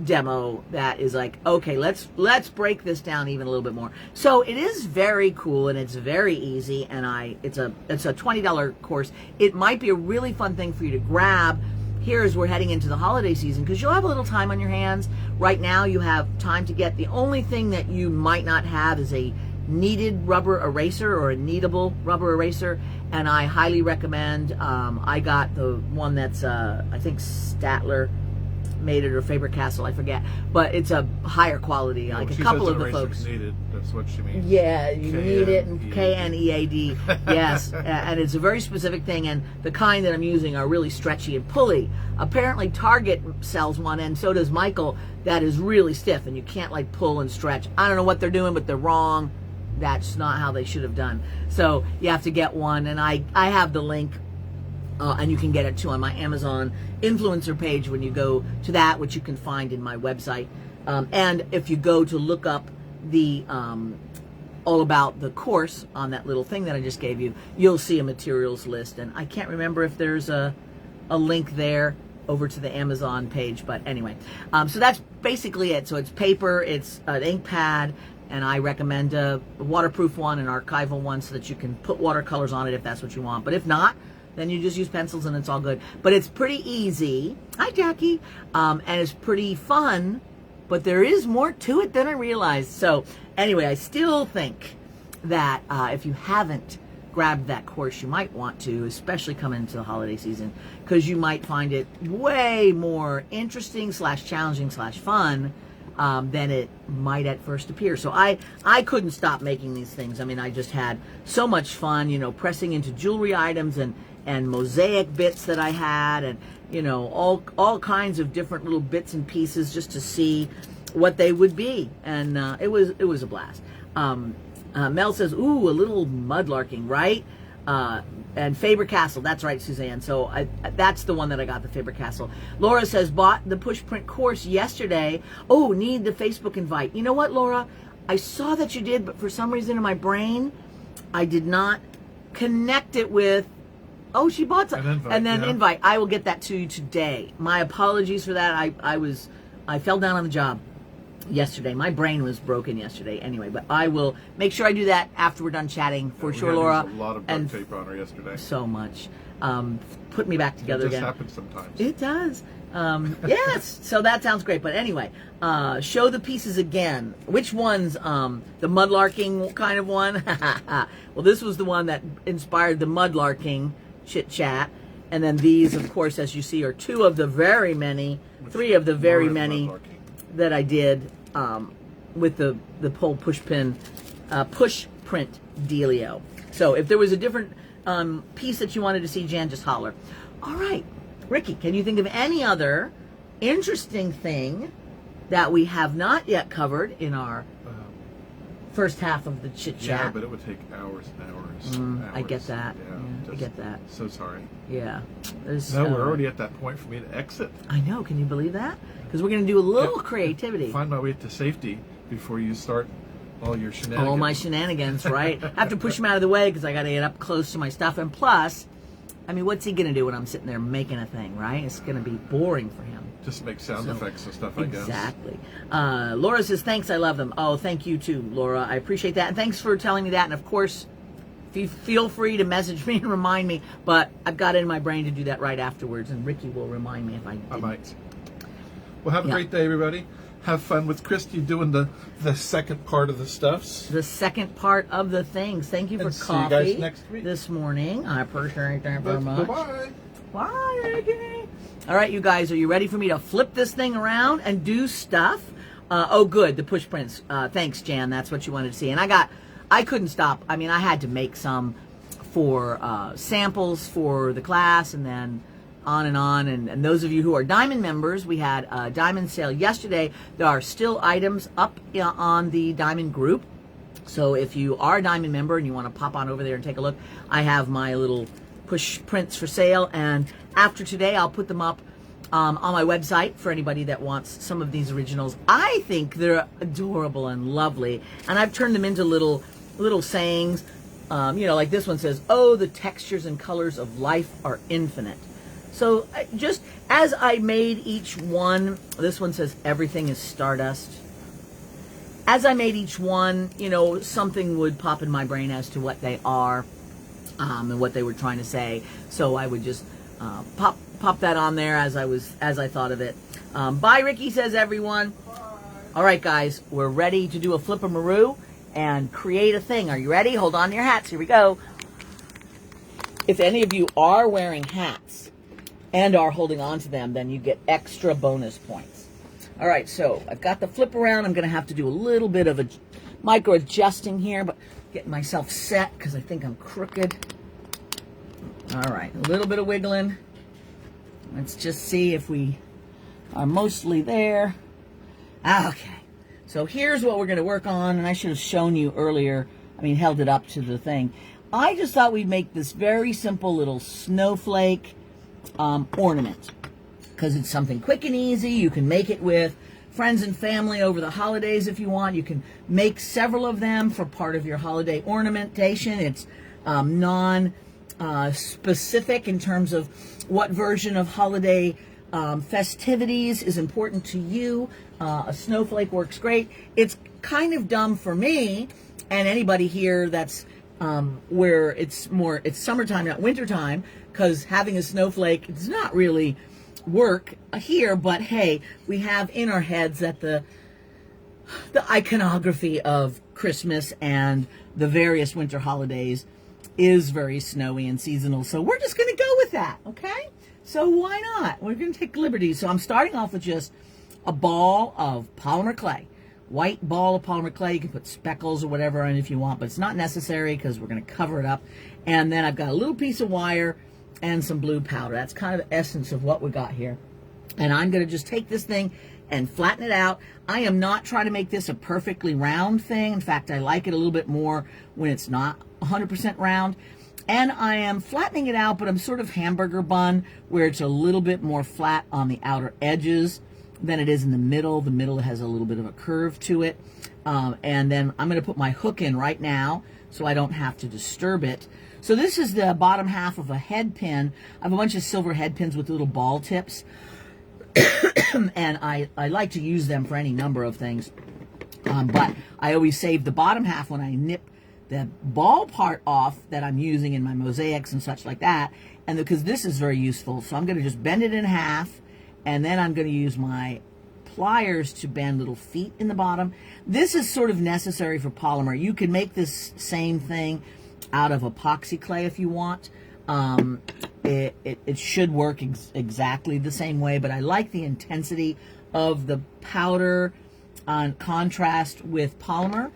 demo that is like, okay, let's break this down even a little bit more. So it is very cool, and it's very easy, and it's a $20 course. It might be a really fun thing for you to grab here as we're heading into the holiday season, because you'll have a little time on your hands. Right now you have time to get, the only thing that you might not have is a kneaded rubber eraser or a kneadable rubber eraser, and I highly recommend, I got the one that's I think Statler made it, or Faber-Castell, I forget, but it's a higher quality. Yeah, like a couple of the folks. Needed, that's what she means. Yeah, you need it, and K-N-E-A-D. Yes, and it's a very specific thing, and the kind that I'm using are really stretchy and pulley. Apparently Target sells one, and so does Michael, that is really stiff, and you can't like pull and stretch. I don't know what they're doing, but they're wrong. That's not how they should have done. So you have to get one, and I have the link. And you can get it too on my Amazon influencer page when you go to that, which you can find in my website. And if you go to look up the all about the course on that little thing that I just gave you, you'll see a materials list. And I can't remember if there's a link there over to the Amazon page, but anyway. So that's basically it. So it's paper, it's an ink pad, and I recommend a waterproof one, an archival one, so that you can put watercolors on it if that's what you want. But if not, then you just use pencils and it's all good. But it's pretty easy. Hi, Jackie. And it's pretty fun, but there is more to it than I realized. So anyway, I still think that if you haven't grabbed that course, you might want to, especially coming into the holiday season, because you might find it way more interesting / challenging / fun than it might at first appear. So I couldn't stop making these things. I mean, I just had so much fun, you know, pressing into jewelry items and mosaic bits that I had, and you know, all kinds of different little bits and pieces just to see what they would be, and it was a blast. Mel says, ooh, a little mudlarking, right? And Faber-Castell, that's right, Suzanne. So that's the one that I got, the Faber-Castell. Laura says, bought the push print course yesterday. Oh, need the Facebook invite. You know what, Laura? I saw that you did, but for some reason in my brain, I did not connect it with, oh, she bought some, and then invite. I will get that to you today. My apologies for that. I fell down on the job yesterday. My brain was broken yesterday anyway, but I will make sure I do that after we're done chatting for sure, Laura. A lot of duct tape on her yesterday. So much. Put me back together again. It just happens sometimes. It does. Yes, so that sounds great. But anyway, show the pieces again. Which one's the mudlarking kind of one? Well, this was the one that inspired the mudlarking chit chat. And then these, of course, as you see, are three of the very many that I did with the pole push print dealio. So if there was a different piece that you wanted to see, Jan, just holler. All right, Ricky, can you think of any other interesting thing that we have not yet covered in our first half of the chit chat? Yeah, but it would take hours and hours. I get that. Yeah, I get that. So sorry. Yeah. No, we're already at that point for me to exit. I know. Can you believe that? Because we're going to do a little creativity. Find my way to safety before you start all your shenanigans. All my shenanigans, right? I have to push him out of the way because I got to get up close to my stuff. And plus, I mean, what's he going to do when I'm sitting there making a thing, right? It's going to be boring for him. Just make sound effects and stuff, I guess. Exactly. Laura says, thanks, I love them. Oh, thank you too, Laura. I appreciate that. And thanks for telling me that. And of course, feel free to message me and remind me. But I've got it in my brain to do that right afterwards. And Ricky will remind me if I didn't. I might. Well, have a great day, everybody. Have fun with Christi doing the second part of the stuffs. The second part of the things. Thank you for coffee. See you guys next week. This morning. I appreciate that very much. Bye-bye. Bye, Ricky. All right, you guys, are you ready for me to flip this thing around and do stuff? Oh, good, the push prints. Thanks, Jan. That's what you wanted to see. And I couldn't stop. I mean, I had to make some for samples for the class, and then on and on. And those of you who are Diamond members, we had a Diamond sale yesterday. There are still items up on the Diamond group. So if you are a Diamond member and you want to pop on over there and take a look, I have my little push prints for sale, and after today I'll put them up on my website for anybody that wants some of these originals. I think they're adorable and lovely, and I've turned them into little sayings. You know, like this one says, "Oh, the textures and colors of life are infinite." So just as I made each one, this one says, "Everything is stardust." As I made each one, you know, something would pop in my brain as to what they are and what they were trying to say. So I would just pop that on there as I thought of it. Bye, Ricky, says everyone. All right, guys, we're ready to do a flip-a-maroo and create a thing. Are you ready? Hold on to your hats. Here we go. If any of you are wearing hats and are holding on to them, then you get extra bonus points. All right, so I've got the flip around. I'm going to have to do a little bit of a micro adjusting here, but getting myself set because I think I'm crooked. All right, a little bit of wiggling. Let's just see if we are mostly there. Okay, so here's what we're going to work on, and I should have shown you earlier, held it up to the thing. I just thought we'd make this very simple little snowflake ornament because it's something quick and easy. You can make it with friends and family over the holidays if you want. You can make several of them for part of your holiday ornamentation. It's non-specific in terms of what version of holiday festivities is important to you. A snowflake works great. It's kind of dumb for me and anybody here that's where it's summertime, not wintertime, because having a snowflake does not really work here. But hey, we have in our heads that the iconography of Christmas and the various winter holidays is very snowy and seasonal, so we're just going to go with that, okay? So why not? We're going to take liberties. So I'm starting off with just a ball of polymer clay. White ball of polymer clay. You can put speckles or whatever on if you want, but it's not necessary because we're going to cover it up. And then I've got a little piece of wire and some blue powder. That's kind of the essence of what we got here. And I'm going to just take this thing and flatten it out. I am not trying to make this a perfectly round thing. In fact, I like it a little bit more when it's not 100% round. And I am flattening it out, but I'm sort of hamburger bun, where it's a little bit more flat on the outer edges than it is in the middle. The middle has a little bit of a curve to it. And then I'm going to put my hook in right now so I don't have to disturb it. So this is the bottom half of a head pin. I have a bunch of silver head pins with little ball tips. And I like to use them for any number of things. But I always save the bottom half when I nip the ball part off that I'm using in my mosaics and such like that. And because this is very useful. So I'm going to just bend it in half. And then I'm going to use my pliers to bend little feet in the bottom. This is sort of necessary for polymer. You can make this same thing out of epoxy clay if you want. It should work exactly the same way, but I like the intensity of the powder on contrast with polymer,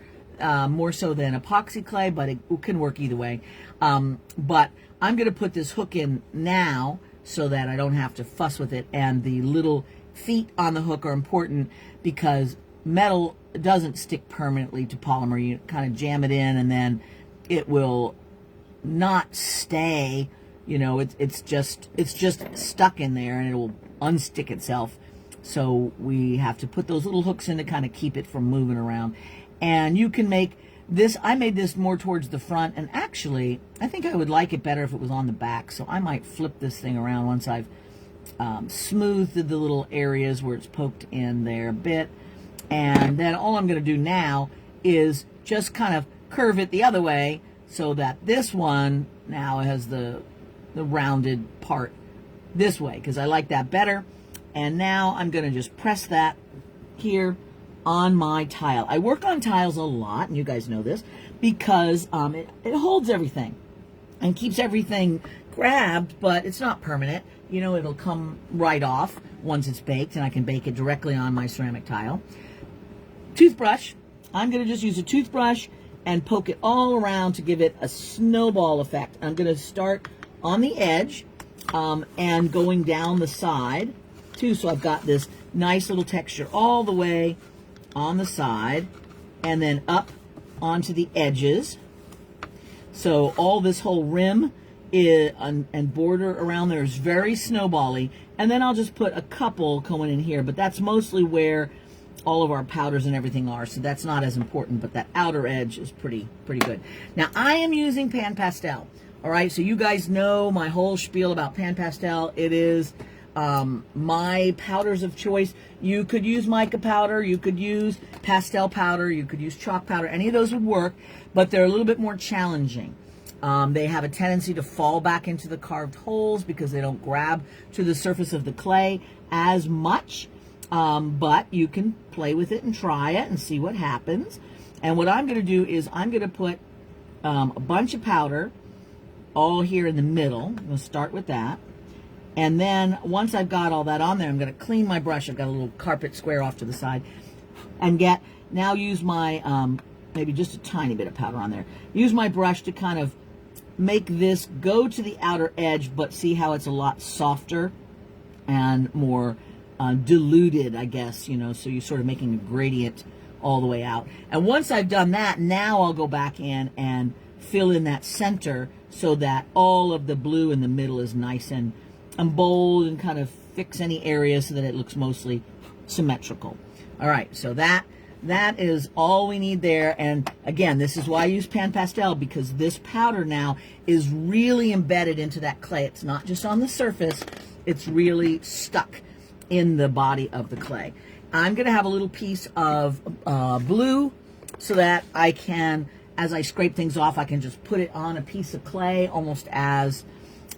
more so than epoxy clay, but it can work either way. But I'm going to put this hook in now so that I don't have to fuss with it, and the little feet on the hook are important because metal doesn't stick permanently to polymer. You kind of jam it in and then it will not stay, you know, it's just stuck in there and it will unstick itself. So we have to put those little hooks in to kind of keep it from moving around. And you can make this, I made this more towards the front, and actually I think I would like it better if it was on the back, so I might flip this thing around once I've smoothed the little areas where it's poked in there a bit. And then all I'm going to do now is just kind of curve it the other way so that this one now has the rounded part this way, because I like that better. And now I'm going to just press that here on my tile. I work on tiles a lot, and you guys know this, because it holds everything and keeps everything grabbed, but it's not permanent. You know, it'll come right off once it's baked, and I can bake it directly on my ceramic tile. Toothbrush. I'm going to just use a toothbrush and poke it all around to give it a snowball effect. I'm going to start on the edge and going down the side too, so I've got this nice little texture all the way on the side and then up onto the edges. So all this whole rim and border around there is very snowbally. And then I'll just put a couple going in here, but that's mostly where all of our powders and everything are, so that's not as important, but that outer edge is pretty good. Now I am using Pan Pastel. All right, so you guys know my whole spiel about Pan Pastel. It is my powders of choice. You could use mica powder, you could use pastel powder, you could use chalk powder. Any of those would work, but they're a little bit more challenging. They have a tendency to fall back into the carved holes because they don't grab to the surface of the clay as much. But you can play with it and try it and see what happens. And what I'm going to do is I'm going to put a bunch of powder all here in the middle. I'm going to start with that. And then once I've got all that on there, I'm going to clean my brush. I've got a little carpet square off to the side. And now use my, maybe just a tiny bit of powder on there. Use my brush to kind of make this go to the outer edge, but see how it's a lot softer and more diluted, I guess, you know, so you're sort of making a gradient all the way out. And once I've done that, now I'll go back in and fill in that center so that all of the blue in the middle is nice and bold, and kind of fix any areas so that it looks mostly symmetrical. All right, so that is all we need there. And again, this is why I use Pan Pastel, because this powder now is really embedded into that clay. It's not just on the surface, it's really stuck in the body of the clay. I'm going to have a little piece of blue so that I can, as I scrape things off, I can just put it on a piece of clay almost as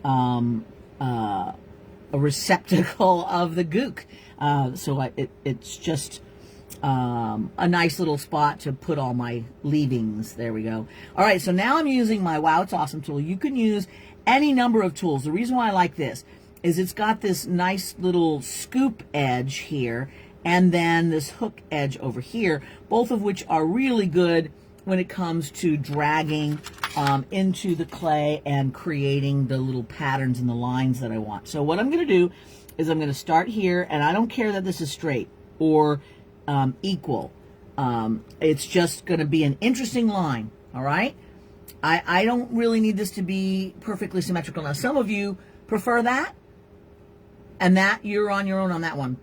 a receptacle of the gook. So it's just a nice little spot to put all my leavings. There we go. All right, so now I'm using my Wow It's Awesome tool. You can use any number of tools. The reason why I like this is it's got this nice little scoop edge here and then this hook edge over here, both of which are really good when it comes to dragging into the clay and creating the little patterns and the lines that I want. So what I'm going to do is I'm going to start here, and I don't care that this is straight or equal. It's just going to be an interesting line, all right? I don't really need this to be perfectly symmetrical. Now, some of you prefer that, and that you're on your own on that one,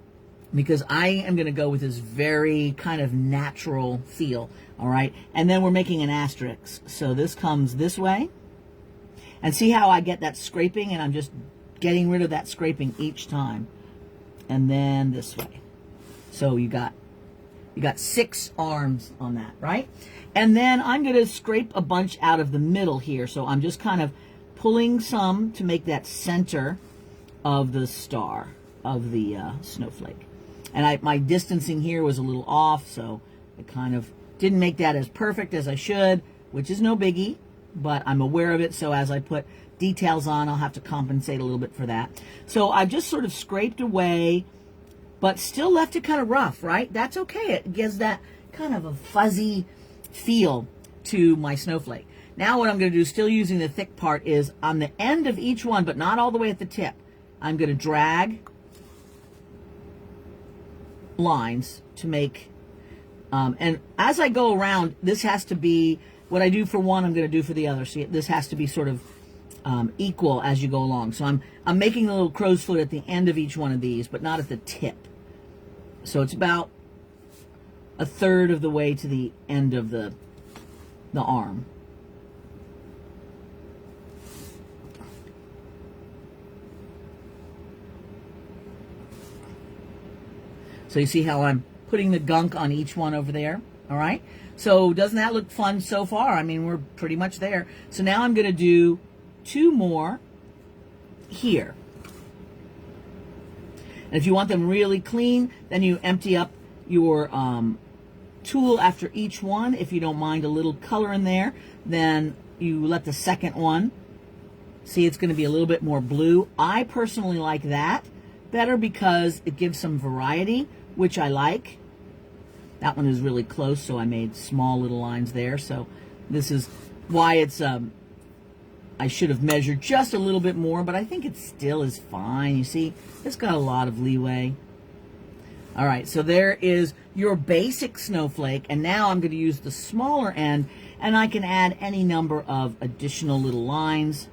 because I am going to go with this very kind of natural feel, all right? And then we're making an asterisk. So this comes this way. And see how I get that scraping, and I'm just getting rid of that scraping each time. And then this way. So you got 6 arms on that, right? And then I'm going to scrape a bunch out of the middle here. So I'm just kind of pulling some to make that center of the star of the snowflake. And my distancing here was a little off, so I kind of didn't make that as perfect as I should, which is no biggie, but I'm aware of it, so as I put details on, I'll have to compensate a little bit for that. So I've just sort of scraped away, but still left it kind of rough, right? That's okay. It gives that kind of a fuzzy feel to my snowflake. Now what I'm going to do, still using the thick part, is on the end of each one, but not all the way at the tip, I'm going to drag lines to make, and as I go around, this has to be, what I do for one, I'm going to do for the other. See, this has to be sort of equal as you go along. So I'm making a little crow's foot at the end of each one of these, but not at the tip. So it's about 1/3 of the way to the end of the arm. So you see how I'm putting the gunk on each one over there, all right? So doesn't that look fun so far? I mean, we're pretty much there. So now I'm going to do 2 more here. And if you want them really clean, then you empty up your tool after each one. If you don't mind a little color in there, then you let the second one, see, it's going to be a little bit more blue. I personally like that better because it gives some variety, which I like. That one is really close, so I made small little lines there. So this is why it's, I should have measured just a little bit more, but I think it still is fine. You see, it's got a lot of leeway. All right, so there is your basic snowflake, and now I'm going to use the smaller end, and I can add any number of additional little lines.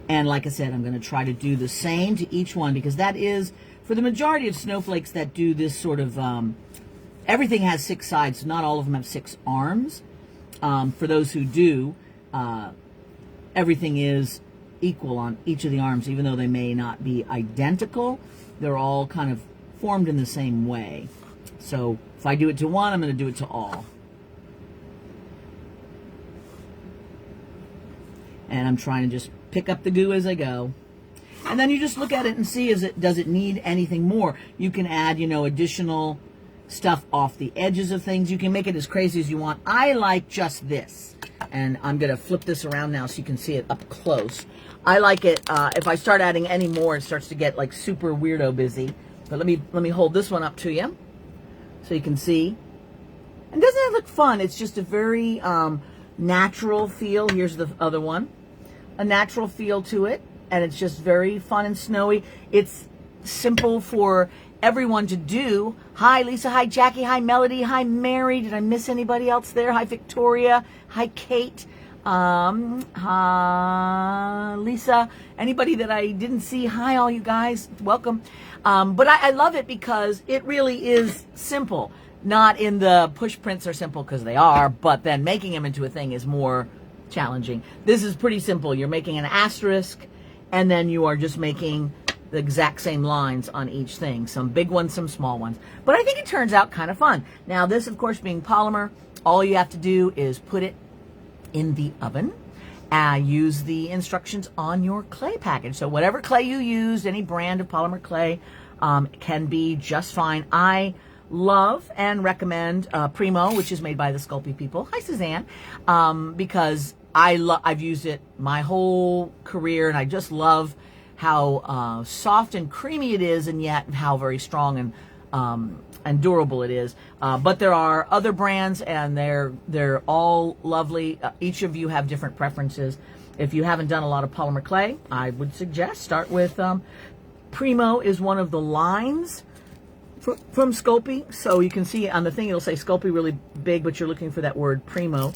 And like I said, I'm going to try to do the same to each one, because that is, for the majority of snowflakes that do this sort of, everything has 6 sides, so not all of them have 6 arms. For those who do, everything is equal on each of the arms, even though they may not be identical. They're all kind of formed in the same way. So if I do it to one, I'm going to do it to all. And I'm trying to just pick up the goo as I go. And then you just look at it and see, does it need anything more? You can add, additional stuff off the edges of things. You can make it as crazy as you want. I like just this. And I'm going to flip this around now so you can see it up close. I like it, if I start adding any more, it starts to get like super weirdo busy. But let me hold this one up to you so you can see. And doesn't it look fun? It's just a very natural feel. Here's the other one. A natural feel to it. And it's just very fun and snowy. It's simple for everyone to do. Hi, Lisa. Hi, Jackie. Hi, Melody. Hi, Mary. Did I miss anybody else there? Hi, Victoria. Hi, Kate. Hi, Lisa. Anybody that I didn't see, hi, all you guys. Welcome. But I love it because it really is simple. Not in the push prints are simple, because they are, but then making them into a thing is more challenging. This is pretty simple. You're making an asterisk, and then you are just making the exact same lines on each thing. Some big ones, some small ones. But I think it turns out kind of fun. Now, this, of course, being polymer, all you have to do is put it in the oven. Use the instructions on your clay package. So whatever clay you use, any brand of polymer clay, can be just fine. I love and recommend Primo, which is made by the Sculpey people. Hi, Suzanne. Because I've used it my whole career, and I just love how soft and creamy it is, and yet how very strong and durable it is. But there are other brands, and they're all lovely. Each of you have different preferences. If you haven't done a lot of polymer clay, I would suggest start with Primo is one of the lines from Sculpey. So you can see on the thing, it'll say Sculpey really big, but you're looking for that word Primo.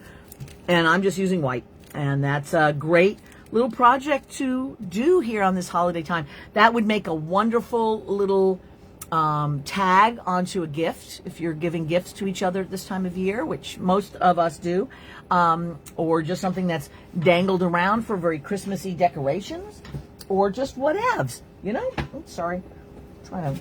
And I'm just using white. And that's a great little project to do here on this holiday time. That would make a wonderful little tag onto a gift if you're giving gifts to each other at this time of year, which most of us do, or just something that's dangled around for very Christmassy decorations, or just whatevs, Oops, sorry. I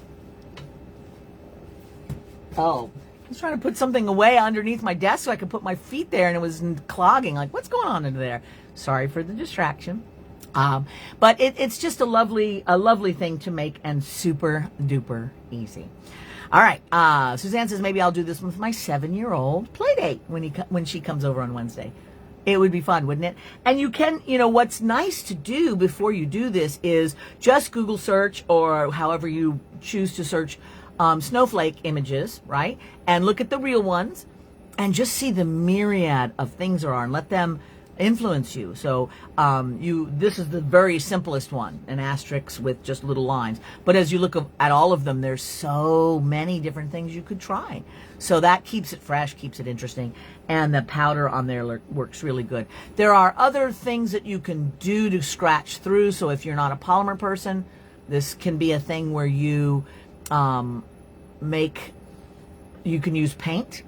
was trying to put something away underneath my desk so I could put my feet there, and it was clogging. Like, what's going on under there? Sorry for the distraction. But it's just a lovely thing to make, and super duper easy. All right. Suzanne says maybe I'll do this with my 7-year-old play date when she comes over on Wednesday. It would be fun, wouldn't it? And you can, what's nice to do before you do this is just Google search, or however you choose to search, snowflake images, right? And look at the real ones and just see the myriad of things there are, and let them influence you. So this is the very simplest one, an asterisk with just little lines. But as you look at all of them, there's so many different things you could try. So that keeps it fresh, keeps it interesting, and the powder on there works really good. There are other things that you can do to scratch through. So if you're not a polymer person, this can be a thing where you you can use paint,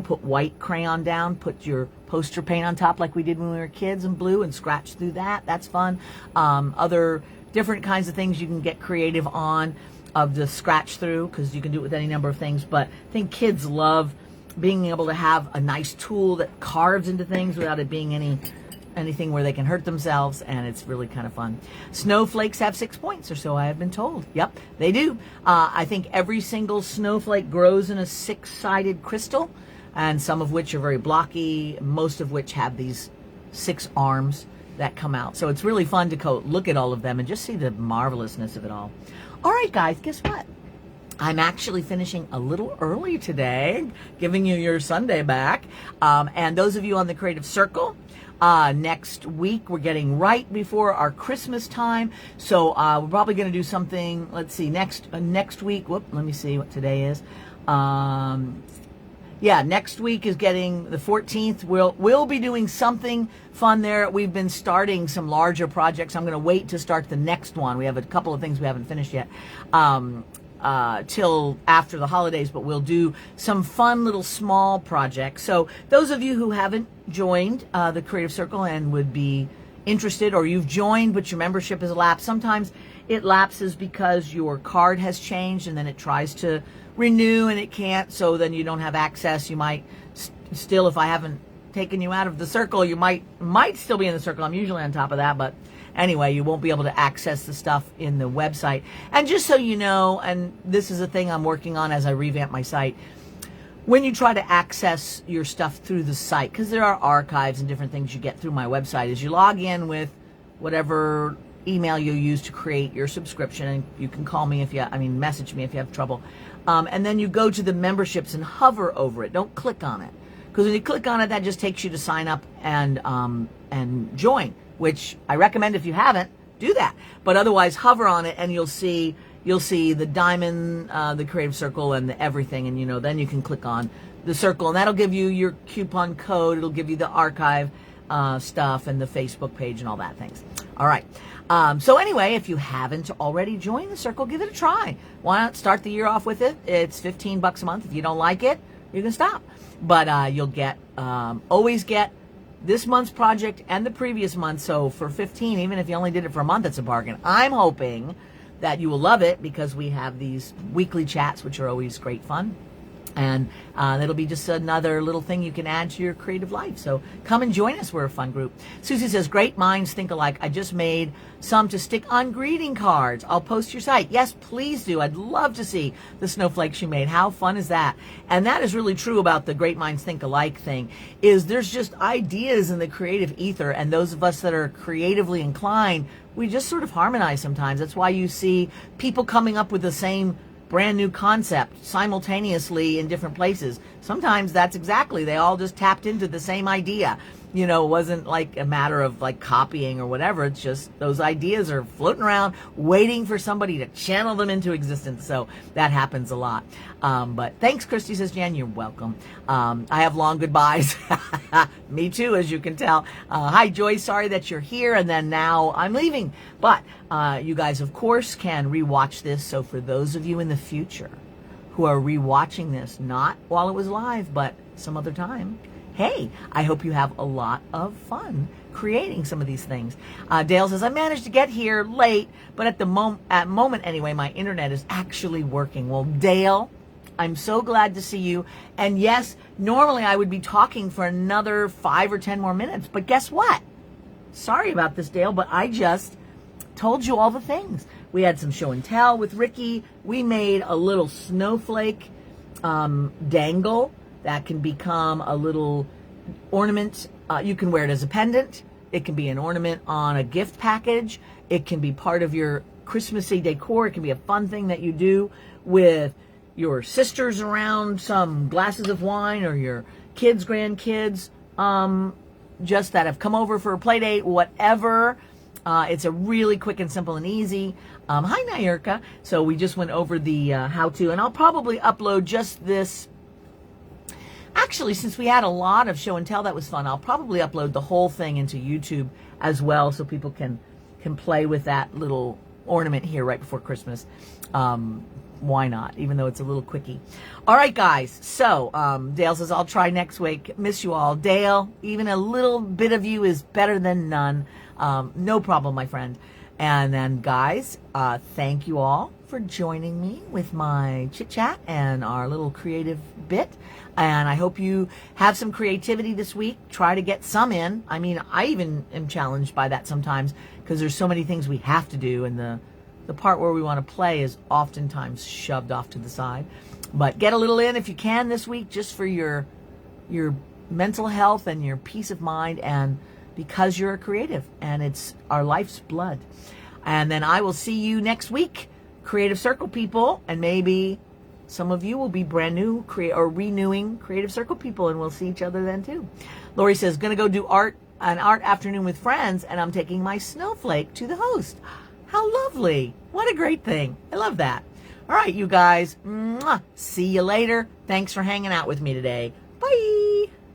put white crayon down, put your poster paint on top like we did when we were kids in blue, and scratch through that. That's fun. Other different kinds of things you can get creative on of the scratch through, because you can do it with any number of things. But I think kids love being able to have a nice tool that carves into things without it being anything where they can hurt themselves, and it's really kind of fun. Snowflakes have 6 points, or so I have been told. Yep, they do. I think every single snowflake grows in a 6-sided crystal, and some of which are very blocky, most of which have these 6 arms that come out. So it's really fun to look at all of them and just see the marvelousness of it all. All right, guys, guess what? I'm actually finishing a little early today, giving you your Sunday back. And those of you on the Creative Circle, Next week, we're getting right before our Christmas time. So we're probably going to do something, let's see, next week. Whoop, let me see what today is. Yeah, next week is getting the 14th. We'll be doing something fun there. We've been starting some larger projects. I'm going to wait to start the next one. We have a couple of things we haven't finished yet till after the holidays, but we'll do some fun little small projects. So those of you who haven't joined the Creative Circle and would be interested, or you've joined but your membership has lapsed, sometimes it lapses because your card has changed and then it tries to renew and it can't, so then you don't have access. You might still, if I haven't taken you out of the circle, you might still be in the circle. I'm usually on top of that, but anyway, you won't be able to access the stuff in the website. And just so you know, and this is a thing I'm working on as I revamp my site, when you try to access your stuff through the site, because there are archives and different things you get through my website, is you log in with whatever email you use to create your subscription, and you can call me message me if you have trouble. And then you go to the memberships and hover over it. Don't click on it, because when you click on it, that just takes you to sign up and join, which I recommend. If you haven't, do that. But otherwise, hover on it and you'll see the diamond, the Creative Circle, and the everything, and then you can click on the circle, and that'll give you your coupon code. It'll give you the archive stuff and the Facebook page and all that things. All right. So anyway, if you haven't already joined the circle, give it a try. Why not start the year off with it? It's $15 a month. If you don't like it, you can stop. But you'll always get this month's project and the previous month. So for $15, even if you only did it for a month, it's a bargain. I'm hoping that you will love it, because we have these weekly chats, which are always great fun. And it'll be just another little thing you can add to your creative life. So come and join us. We're a fun group. Susie says, great minds think alike. I just made some to stick on greeting cards. I'll post your site. Yes, please do. I'd love to see the snowflakes you made. How fun is that? And that is really true about the great minds think alike thing, is there's just ideas in the creative ether. And those of us that are creatively inclined, we just sort of harmonize sometimes. That's why you see people coming up with the same brand new concept simultaneously in different places. Sometimes that's exactly, they all just tapped into the same idea. It wasn't like a matter of like copying or whatever. It's just those ideas are floating around waiting for somebody to channel them into existence. So that happens a lot. But thanks, Christi, says Jan. You're welcome. I have long goodbyes. Me too, as you can tell. Hi, Joyce. Sorry that you're here. And then now I'm leaving. But you guys, of course, can rewatch this. So for those of you in the future who are rewatching this, not while it was live, but some other time, hey, I hope you have a lot of fun creating some of these things. Dale says, I managed to get here late, but at the moment anyway, my internet is actually working. Well, Dale, I'm so glad to see you. And yes, normally I would be talking for another 5 or 10 more minutes, but guess what? Sorry about this, Dale, but I just told you all the things. We had some show and tell with Ricky. We made a little snowflake dangle that can become a little ornament. You can wear it as a pendant. It can be an ornament on a gift package. It can be part of your Christmassy decor. It can be a fun thing that you do with your sisters around some glasses of wine, or your kids, grandkids, just that have come over for a play date, whatever. It's a really quick and simple and easy. Hi, Nyurka. So we just went over the how-to, and I'll probably upload just this. Actually, since we had a lot of show and tell that was fun, I'll probably upload the whole thing into YouTube as well, so people can play with that little ornament here right before Christmas. Why not? Even though it's a little quickie. All right, guys. So Dale says, I'll try next week. Miss you all. Dale, even a little bit of you is better than none. No problem, my friend. And then, guys, thank you all for joining me with my chit chat and our little creative bit. And I hope you have some creativity this week. Try to get some in. I mean, I even am challenged by that sometimes, because there's so many things we have to do, and the part where we want to play is oftentimes shoved off to the side. But get a little in if you can this week, just for your mental health and your peace of mind, and because you're a creative and it's our life's blood. And then I will see you next week, Creative Circle people, and maybe some of you will be brand new or renewing Creative Circle people, and we'll see each other then too. Lori says, gonna go do art an art afternoon with friends, and I'm taking my Snowflake to the host. How lovely. What a great thing. I love that. All right, you guys. Mwah. See you later. Thanks for hanging out with me today. Bye.